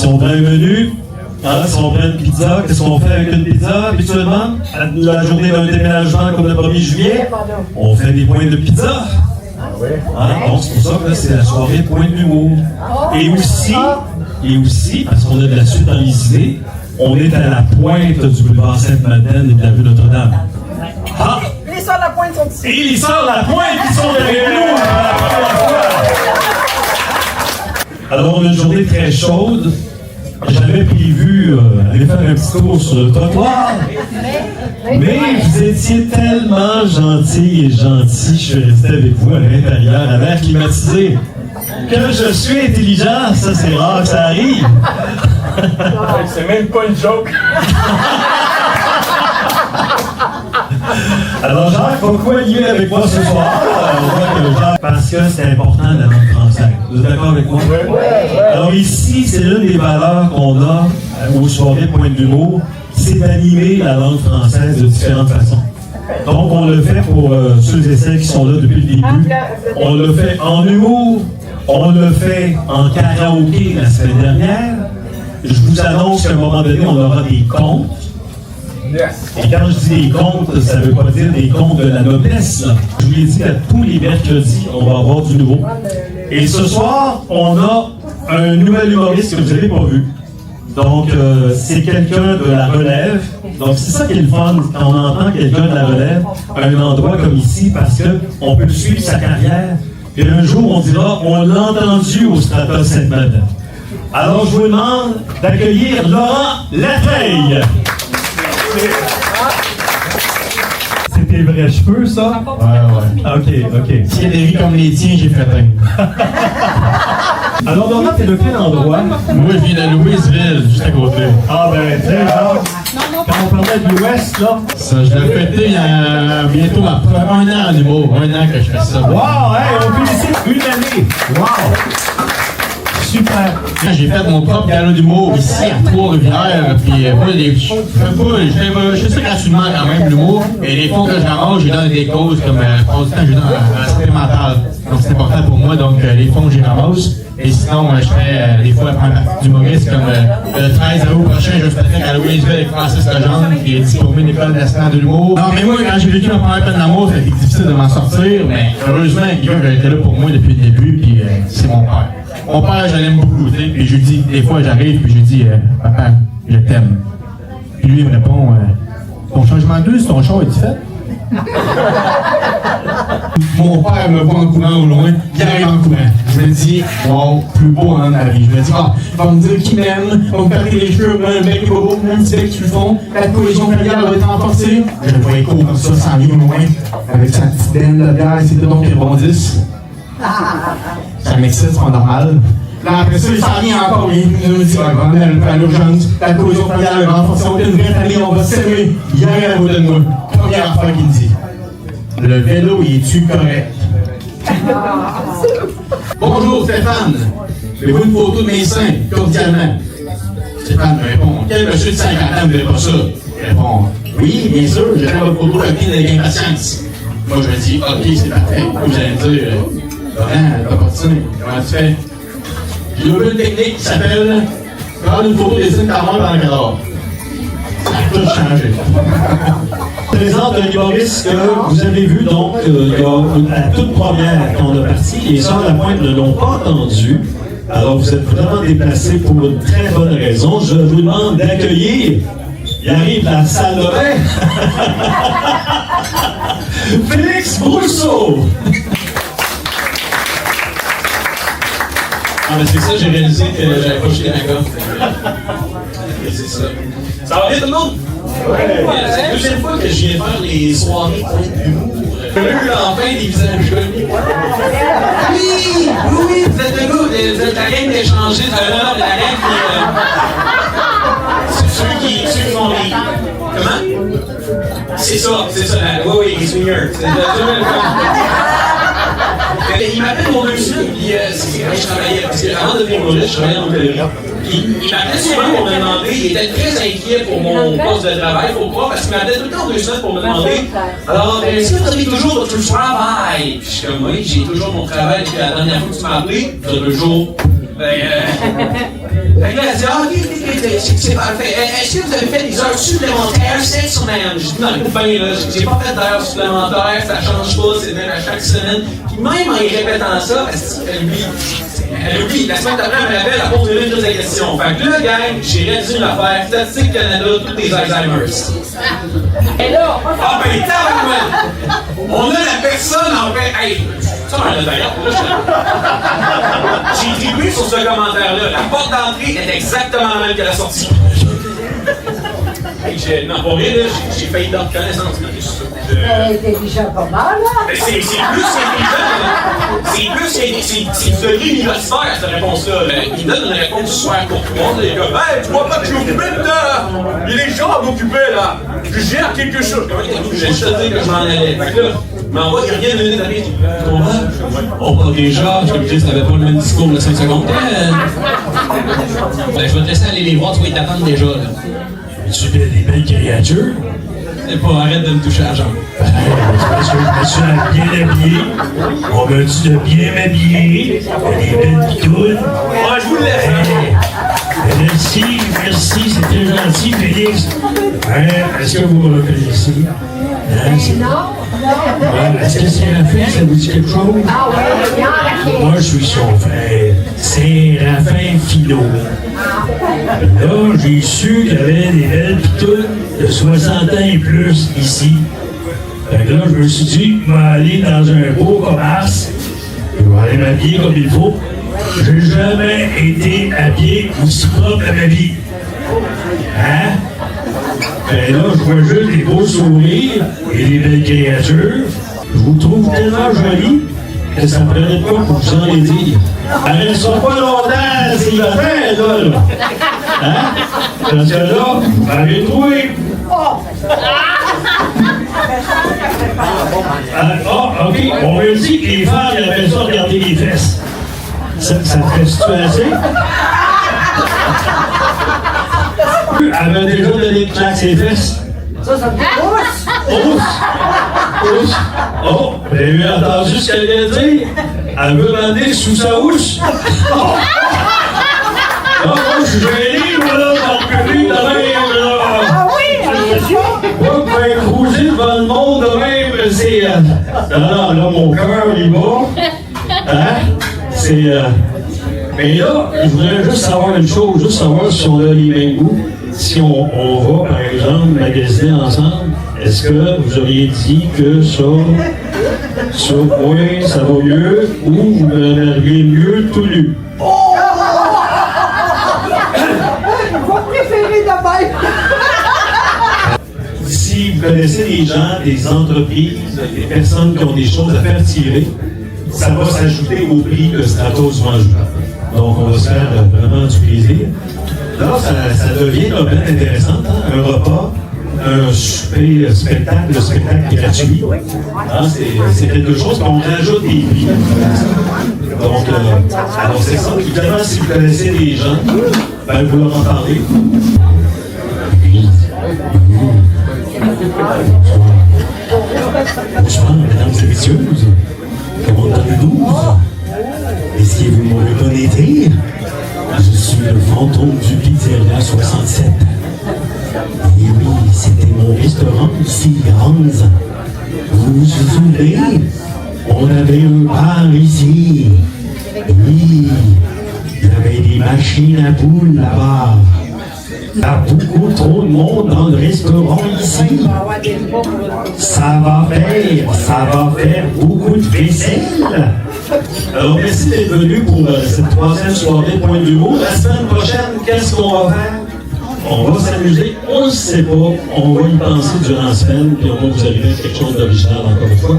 Si on prend un menu, si on prend une pizza, qu'est-ce qu'on fait avec une pizza habituellement? La journée d'un déménagement comme le 1er juillet, on fait des pointes de pizza. Donc c'est pour ça que là, c'est la soirée pointe d'humour. Et aussi, parce qu'on a de la suite dans les idées, on est à la pointe du boulevard Sainte-Madeleine et de la rue Notre-Dame. Ah! Les sœurs La Pointe sont ici. Et les sœurs La Pointe qui sont derrière nous pour la première fois. Alors, on a une journée très chaude. J'avais prévu aller faire un petit tour sur le trottoir. Mais vous étiez tellement gentil, je suis resté avec vous à l'intérieur, à l'air climatisé. Que je suis intelligent, ça c'est rare que ça arrive. C'est même pas une joke. Alors Jacques, pourquoi lier avec moi ce soir? Parce que c'est important la langue française. Vous êtes d'accord avec moi? Oui. Alors ici, c'est l'une des valeurs qu'on a aux soirées Pointe d'humour, c'est d'animer la langue française de différentes façons. Donc on le fait pour ceux et celles qui sont là depuis le début. On le fait en humour, on le fait en karaoké la semaine dernière. Je vous annonce qu'à un moment donné, on aura des contes. Et quand je dis des contes, ça ne veut pas dire des contes de la noblesse. Là. Je vous l'ai dit, à tous les mercredis, on va avoir du nouveau. Et ce soir, on a un nouvel humoriste que vous n'avez pas vu. Donc, c'est quelqu'un de la relève. Donc, c'est ça qui est le fun quand on entend quelqu'un de la relève à un endroit comme ici, parce qu'on peut suivre sa carrière. Et un jour, on dira, on l'a entendu au Strata Sainte-Madeleine. Alors, je vous demande d'accueillir Laurent Latreille. C'est tes vrais cheveux, ça? Ouais. OK. S'il y a des vies comme les tiens, j'ai fait un. Alors, Laurent, t'es de quel endroit? Moi, je viens de Louisville, juste à côté. Ah, ben, tu sais, genre, quand on parlait de l'Ouest, là. Ça, je l'ai fêté il y a bientôt un an en humour. Un an que je fais ça. Wow, hey, on félicite une année. Wow. Super. J'ai fait mon propre gala d'humour ici à Trois-Rivières, puis moi, je fais ça gratuitement quand même, l'humour, et les fonds que je ramasse, je les donne à des causes comme, pour le temps, je les donne à la santé mentale. Donc c'est important pour moi, donc les fonds que je ramasse, et sinon, je fais des fois prendre partie d'humoriste, comme le 13 août prochain, je vais faire à Louisville avec Francis Legendre, qui est diplômé de l'École nationale de l'humour. Non, mais moi, quand j'ai vécu ma première peine d'amour, ça a été difficile de m'en sortir, mais heureusement, quelqu'un qui a été là pour moi depuis le début, puis c'est mon père. Mon père, je l'aime beaucoup, tu sais, puis je lui dis, des fois j'arrive, puis je lui dis, papa, je t'aime. Puis lui, il me répond, ton changement de bus, ton char est-tu fait? Mon père me voit en courant au loin, il arrive en courant. Je me dis, wow, plus beau dans la vie. Je me dis, il va me dire qu'il m'aime, il va me faire les cheveux, un bec bobo, un petit bec sur le fond, la cohésion familiale va être renforcée. Je le vois écho comme ça, sans aller au loin, avec sa petite denne de bière, et c'était donc qu'ils rebondissent. Ça m'excite, c'est pas normal. Là, après ça, il s'en vient encore, il me dit, grand-mère, à l'urgence, la cohésion familiale va renforcer, on est une vraie famille, on va s'aimer. Il arrive à côté de moi. Première affaire qu'il me dit. Le vélo, il est-tu correct? Bonjour Stéphane, avez-vous une photo de mes seins, cordialement? Stéphane me répond, quel monsieur de 50 ans ne voulait pas ça? Il répond, oui, bien sûr, j'attends votre photo avec impatience. Moi, je me dis, ok, c'est parfait. Vous allez me dire, Laurent, t'as pas de seins, comment tu fais? J'ai trouvé une technique qui s'appelle prendre une photo des seins de ta mère dans le cadre. Ça a tout changé. Je présente un humoriste que vous avez vu, donc, il y a la toute première qu'on a partie. Les sœurs La Pointe ne l'ont pas entendu. Alors, vous êtes vraiment déplacés pour une très bonne raison. Je vous demande d'accueillir. Il arrive la salle de bain. Félix Brousseau. Ah, mais c'est ça, j'ai réalisé que j'avais pas jeté ma gomme. C'est ça. Ça va bien tout le monde? Ouais. C'est la deuxième fois que je viens faire les soirées Pointe d'humour. J'ai vu enfin des visages jolis. Oui, vous êtes de nous, vous êtes la gang d'échanger de l'heure, la gang qui. Ceux qui font les. Comment? C'est ça. Oui, les swingers. C'est il m'appelle mon monsieur, puis je travaillais, parce que avant de devenir humoriste, je travaillais en hôtellerie. Il m'appelait souvent pour me demander, il était très inquiet pour mon poste de travail, faut croire, parce qu'il m'appelait tout le temps en 2 semaines pour me demander, alors, est-ce que vous avez toujours votre travail? Puis je suis comme, oui, j'ai toujours mon travail, depuis la dernière fois que tu m'as appelé, il y a 2 jours. Fait que là, elle dit, ah, ok, c'est parfait. Est-ce que vous avez fait des heures supplémentaires cette semaine? Je dis, non, écoute bien, là, j'ai pas fait d'heures supplémentaires, ça change pas, c'est même à chaque semaine. Puis même en y répétant ça, elle oublie. La semaine d'après, elle me rappelle, elle pose une de ses questions. Fait que là, gang, j'ai réalisé une affaire, Statistique Canada, tous les Alzheimer's. Et là, ah ben, tabarouette! On a la personne en fait. Hey, ça, on a d'ailleurs. J'ai trippé sur ce commentaire-là. La porte d'entrée est exactement la même que la sortie. Hey, non, pour rien, j'ai failli dans connaissance. Elle était déjà pas mal, là. Mais c'est plus intelligent, c'est de l'universitaire, cette réponse-là. Il donne une réponse super courtoise. Les gars, hey, tu vois pas que je suis occupé de temps? Il y a des gens à m'occuper, là. Je gère quelque chose. Comment t'as j'ai juste te dire que je m'en allais. Fait que là, je m'envoie, il revient de minutes après. Tu comprends? On parle déjà, je te dis, ça n'avait pas le même discours de 5 secondes. Ben, je vais te laisser aller les voir, tu vas y t'attendre déjà, là. Tu fais des belles créatures. C'est pas, arrête de me toucher à la jambe. Parce que je me suis bien habillé. On m'a dit de bien m'habiller. Des belles pitounes. Ouais, je vous le laisse. Merci, c'était gentil, Félix. Est-ce que vous me reconnaissez? Est-ce que c'est Raphaël, ça vous dit quelque chose? Ah oui, bien, Moi, je suis son frère. C'est Raphaël Finot. Là, j'ai su qu'il y avait des belles pitounes de 60 ans et plus ici. Fait que là, je me suis dit, je vais aller dans un beau commerce. Je vais aller m'habiller comme il faut. J'ai jamais été habillé aussi propre à ma vie. Hein? Ben là, je vois juste des beaux sourires et des belles créatures. Je vous trouve tellement jolis que ça ne prendrait pas pour vous en les dire. Elle ne restera pas longtemps, c'est la fin, là. Hein? Parce que là, vous m'avez trouvé. OK. On me dit que les femmes, elles appellent ça regarder les fesses. Ça te fait-tu assez? Elle m'a déjà donné une claque ses fesses. Ça me pousse. Ousse! Oh, vous avez entendu ce qu'elle vient de dire? Elle veut demander sous sa housse. Oh, je suis gêné, moi, là, dans le public de même, là. Ah oui, bien sûr. Moi, pour être cruisé devant le monde de même, c'est... Non, là, mon cœur, il bat. Hein? C'est... Mais là, je voudrais juste savoir une chose, juste savoir si on a les mêmes goûts. Si on va, par exemple, magasiner ensemble, est-ce que vous auriez dit que ça, oui, ça va mieux, ou vous m'aimeriez mieux tout nu? Vous préférez d'abord. Si vous connaissez des gens, des entreprises, des personnes qui ont des choses à faire tirer, ça va s'ajouter au prix que Stratos vend. Donc, on va se faire vraiment du plaisir. Là, ça devient quand même intéressant, hein? Un repas, un souper, spectacle gratuit. Hein? C'est quelque chose qu'on rajoute des prix. Donc, alors c'est ça. Évidemment, si vous connaissez des gens, ben, vous leur en parlez. Bonsoir, mesdames et messieurs. Comment allez-vous? Est-ce que vous me reconnaissez? Je suis le fantôme du Pizzeria 67. Et oui, c'était mon restaurant ici, Hans. Vous vous souvenez? On avait un bar ici. Oui, il y avait des machines à boules là-bas. Il y a beaucoup trop de monde dans le restaurant ici. Ça va faire beaucoup de vaisselle. Alors, merci d'être venu pour cette troisième soirée de Point d'humour. La semaine prochaine, qu'est-ce qu'on va faire? On va s'amuser, on ne sait pas. On va y penser durant la semaine, puis on va vous arriver quelque chose d'original encore une fois.